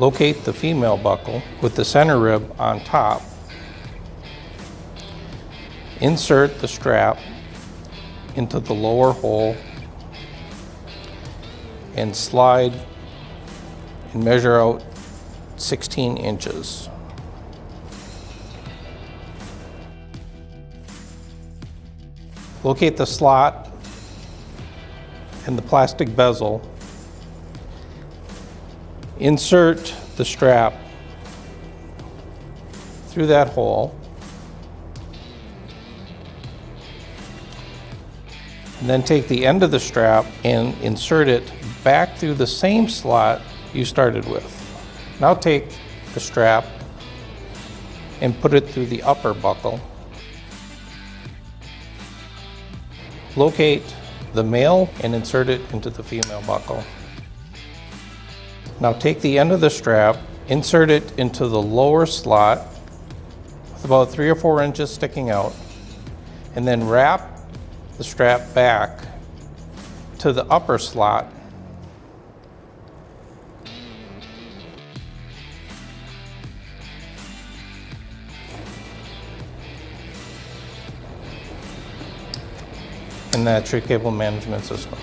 Locate the female buckle with the center rib on top. Insert the strap into the lower hole and slide and measure out 16 inches. Locate the slot and the plastic bezel. Insert the strap through that hole. And then take the end of the strap and insert it back through the same slot you started with. Now take the strap and put it through the upper buckle. Locate the male and insert it into the female buckle. Now take the end of the strap, insert it into the lower slot with about 3 or 4 inches sticking out, and then wrap the strap back to the upper slot. And that's your cable management system.